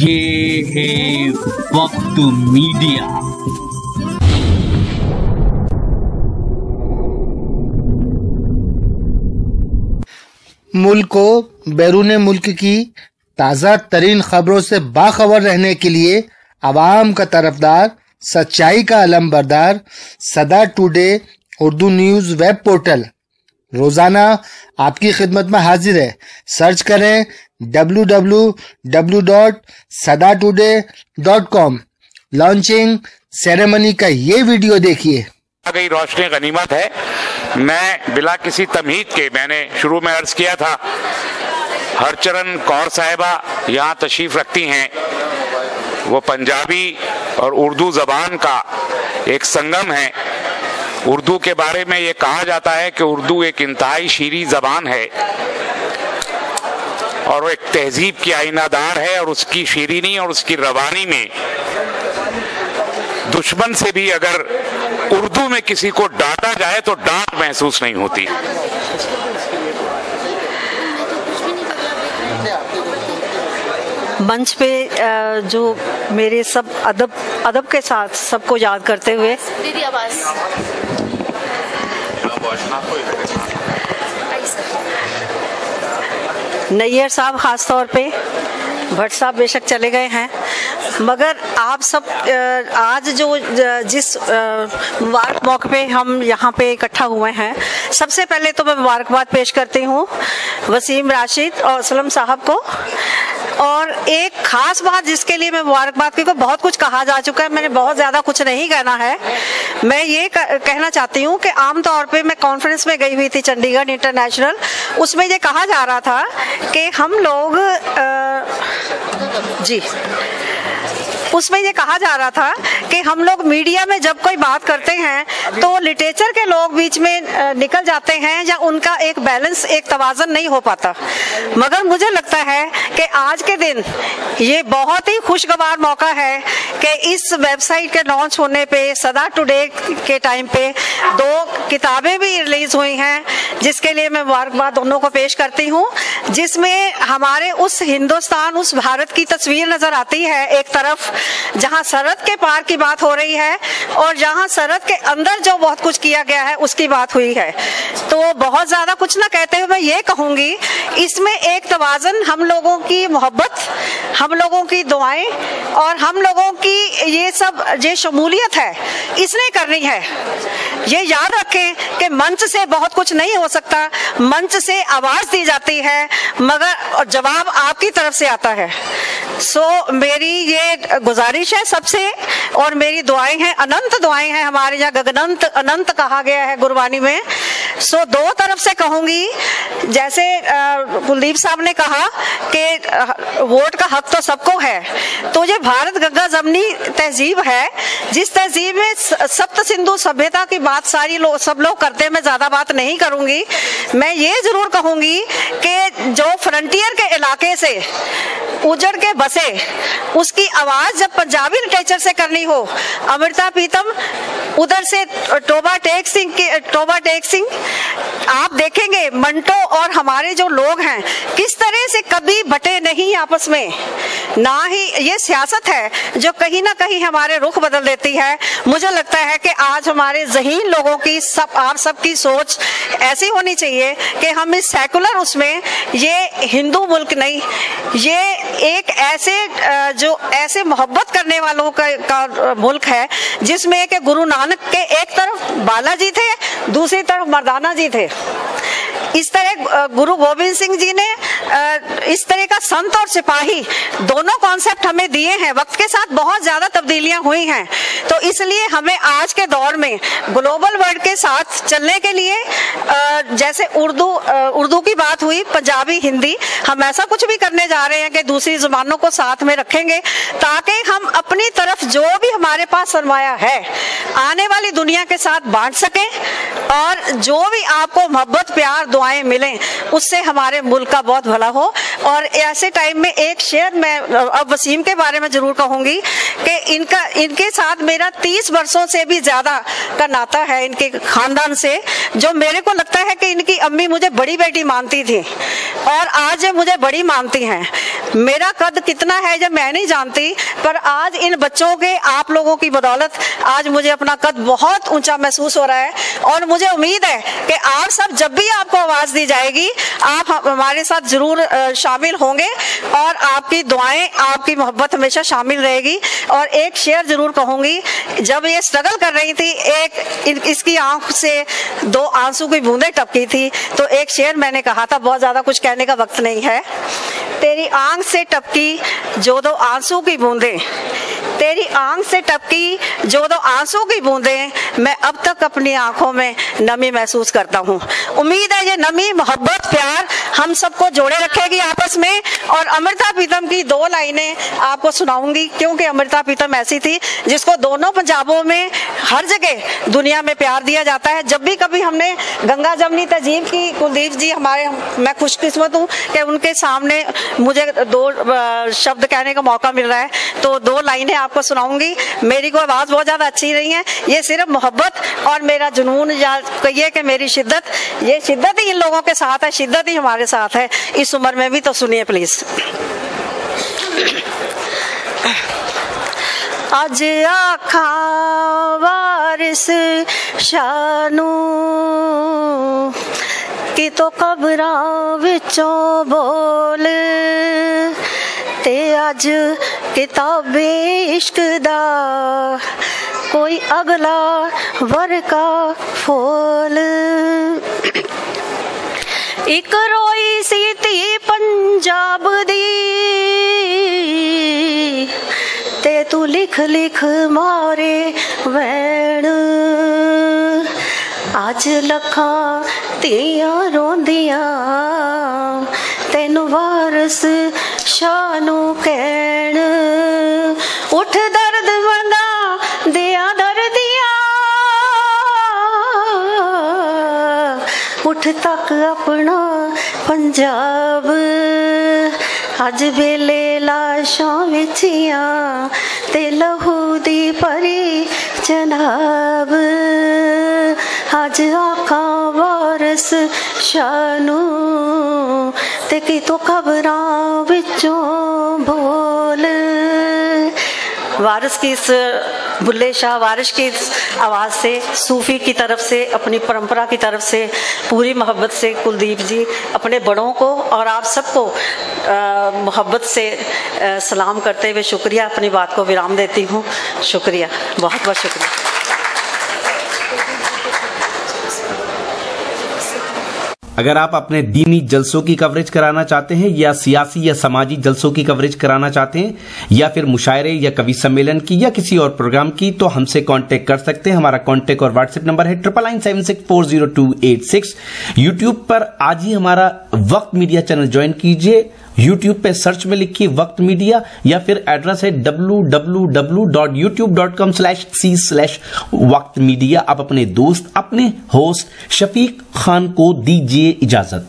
ये है वक्त मीडिया। मुल्क को बैरून मुल्क की ताज़ा तरीन खबरों से बाखबर रहने के लिए आवाम का तरफदार, सच्चाई का अलमबरदार सदा today Urdu news web portal रोजाना आपकी खिदमत में हाजिर है। सर्च करें www.sadatoday.com। लॉन्चिंग सेरेमनी का ये वीडियो देखिए। आ गई रोशनी गनीमत है। मैं बिला किसी तमहीद के मैंने शुरू में अर्ज किया था, हरचरण कौर साहिबा यहाँ तशरीफ रखती हैं। वो पंजाबी और उर्दू जबान का एक संगम है। उर्दू के बारे में ये कहा जाता है कि उर्दू एक इंतहाई शीरी जबान है और वो एक तहजीब की आईनादार है, और उसकी शीरीनी और उसकी रवानी में दुश्मन से भी अगर उर्दू में किसी को डांटा जाए तो डांट महसूस नहीं होती। मंच पे जो मेरे सब अदब के साथ सबको याद करते हुए दीदी आवाज नैयर साहब खास तौर पे, भट्ट साहब बेशक चले गए हैं, मगर आप सब आज जो जिस मुबारक मौके पे हम यहाँ पे इकट्ठा हुए हैं, सबसे पहले तो मैं मुबारकबाद पेश करती हूँ वसीम राशिद और असलम साहब को। और एक खास बात जिसके लिए मैं मुबारकबाद, क्योंकि बहुत कुछ कहा जा चुका है, मैंने बहुत ज़्यादा कुछ नहीं कहना है। मैं ये कहना चाहती हूँ कि आमतौर पे मैं कॉन्फ्रेंस में गई हुई थी चंडीगढ़ इंटरनेशनल, उसमें ये कहा जा रहा था कि हम लोग उसमें ये कहा जा रहा था कि हम लोग मीडिया में जब कोई बात करते हैं तो लिटरेचर के लोग बीच में निकल जाते हैं या उनका एक बैलेंस, एक तवाज़न नहीं हो पाता। मगर मुझे लगता है कि आज के दिन ये बहुत ही खुशगवार मौका है कि इस वेबसाइट के लॉन्च होने पे सदा टुडे के टाइम पे 2 किताबें भी रिलीज हुई हैं, जिसके लिए मैं मुबारकबाद दोनों को पेश करती हूँ, जिसमें हमारे उस हिंदुस्तान, उस भारत की तस्वीर नजर आती है एक तरफ जहां सरहद के पार की बात हो रही है और जहां सरहद के अंदर जो बहुत कुछ किया गया है उसकी बात हुई है। तो बहुत ज्यादा कुछ ना कहते हुए मैं ये कहूंगी, इसमें एक तवाज़न, हम लोगों की मोहब्बत, हम लोगों की दुआएं और हम लोगों की ये सब जो शमूलियत है इसने करनी है। ये याद रखें कि मंच से बहुत कुछ नहीं हो सकता, मंच से आवाज दी जाती है मगर जवाब आपकी तरफ से आता है। सो मेरी ये गुजारिश है सबसे, और मेरी दुआएं हैं, अनंत दुआएं हैं, हमारे यहाँ गगनंत अनंत कहा गया है गुरबानी में। सो 2 तरफ से कहूंगी, जैसे कुलदीप साहब ने कहा कि वोट का हक तो सबको है, तो ये भारत गंगा जमनी तहजीब है, जिस तहजीब में सप्त सिंधु सभ्यता की बात सब लोग करते हैं। मैं ज्यादा बात नहीं करूंगी, मैं ये जरूर कहूंगी कि जो फ्रंटियर के इलाके से उजड़ के बसे, उसकी आवाज जब पंजाबी लिटरेचर से करनी हो, अमृता प्रीतम उधर से टोबा टेक सिंह, आप देखेंगे मंटो और हमारे जो लोग हैं किस तरह से कभी बटे नहीं आपस में। ना ही ये सियासत है जो कहीं ना कहीं हमारे रुख बदल देती है। मुझे लगता है कि आज हमारे ज़हीन लोगों की आप सबकी सोच ऐसी होनी चाहिए कि हम इस सेकुलर उसमें, ये हिंदू मुल्क नहीं, ये एक ऐसे मोहब्बत करने वालों का मुल्क है जिसमें कि गुरु नानक के एक तरफ बालाजी थे, दूसरी तरफ मर्दाना जी थे। इस तरह गुरु गोविंद सिंह जी ने इस तरह का संत और सिपाही दोनों कॉन्सेप्ट हमें दिए हैं। वक्त के साथ बहुत ज्यादा तब्दीलियां हुई हैं, तो इसलिए हमें आज के दौर में ग्लोबल वर्ल्ड के साथ चलने के लिए, जैसे उर्दू की बात हुई, पंजाबी, हिंदी, हम ऐसा कुछ भी करने जा रहे हैं कि दूसरी जुबानों को साथ में रखेंगे ताकि हम अपनी तरफ जो भी हमारे पास सरमाया है आने वाली दुनिया के साथ बांट सकें, और जो भी आपको मोहब्बत, प्यार, दुआएं मिलें, उससे हमारे मुल्क का बहुत भला हो। और ऐसे टाइम में एक शेर मैं अब वसीम के बारे में जरूर कहूंगी कि इनके साथ मेरा 30 वर्षों से भी ज्यादा का नाता है, इनके खानदान से, जो मेरे को लगता है कि इनकी अम्मी मुझे बड़ी बेटी मानती थी और आज मुझे बड़ी मानती हैं। मेरा कद कितना है जब मैं नहीं जानती, पर आज इन बच्चों के, आप लोगों की बदौलत आज मुझे अपना कद बहुत ऊंचा महसूस हो रहा है। और मुझे उम्मीद है कि आप सब, जब भी आपको आवाज दी जाएगी, आप हमारे साथ जरूर शामिल होंगे और आपकी दुआएं, आपकी मोहब्बत हमेशा शामिल रहेगी। और एक शेर जरूर कहूंगी, जब ये स्ट्रगल कर रही थी, एक इसकी आंख से 2 आंसू की बूंदें टपकी थी, तो एक शेर मैंने कहा था, बहुत ज्यादा कुछ कहने का वक्त नहीं है। तेरी आंख से टपकी जो 2 आंसू की बूंदें, तेरी आंख से टपकी जो 2 आंसू की बूंदें, मैं अब तक अपनी आंखों में नमी महसूस करता हूँ। उम्मीद है ये नमी, मोहब्बत, प्यार हम सबको जोड़े रखेगी आपस में। और अमृता प्रीतम की 2 लाइनें आपको सुनाऊंगी, क्योंकि अमृता प्रीतम ऐसी थी जिसको दोनों पंजाबों में, हर जगह दुनिया में प्यार दिया जाता है। जब भी कभी हमने गंगा जमनी तहजीब की, कुलदीप जी हमारे, मैं खुशकिस्मत हूँ कि उनके सामने मुझे 2 शब्द कहने का मौका मिल रहा है, तो 2 लाइनें आपको सुनाऊंगी। मेरी को आवाज बहुत ज्यादा अच्छी नहीं है, ये सिर्फ मोहब्बत और मेरा जुनून, या कहिए कि मेरी शिद्दत, ये शिद्दत ही इन लोगों के साथ है, शिद्दत ही हमारे साथ है इस उम्र में भी। तो सुनिए प्लीज। अज आखा वारिस शानू कि तो कबरां विचों बोल, ते अज किताबे इश्क दा कोई अगला वर्का फोल। एक रोई सी धी पंजाब दी, ते तू लिख लिख मारे वैण, आज लखां धीआं रोंदियां तैनू वारस शानू कहण। उठ दर्द वंदा दिया दर्दियां, उठ तक अपना पंजाब, अज वेले लाशां विचियां ते लहू दी परी जनाब। अज आखा वारस शानू ते की तो खबरां विचों बोल। वारिस की इस, बुल्ले शाह वारिस की इस आवाज़ से, सूफ़ी की तरफ से, अपनी परंपरा की तरफ से, पूरी मोहब्बत से कुलदीप जी अपने बड़ों को और आप सबको मोहब्बत से सलाम करते हुए शुक्रिया, अपनी बात को विराम देती हूँ। शुक्रिया, बहुत बहुत शुक्रिया। अगर आप अपने दीनी जलसों की कवरेज कराना चाहते हैं, या सियासी या समाजी जलसों की कवरेज कराना चाहते हैं, या फिर मुशायरे या कवि सम्मेलन की या किसी और प्रोग्राम की, तो हमसे कांटेक्ट कर सकते हैं। हमारा कांटेक्ट और व्हाट्सएप नंबर है 9997640286। यूट्यूब पर आज ही हमारा वक्त मीडिया चैनल ज्वाइन कीजिए। यूट्यूब पे सर्च में लिखिए वक्त मीडिया, या फिर एड्रेस है www.youtube.com/c/वक्त मीडिया। आप अपने दोस्त, अपने होस्ट शफीक खान को दीजिए इजाजत।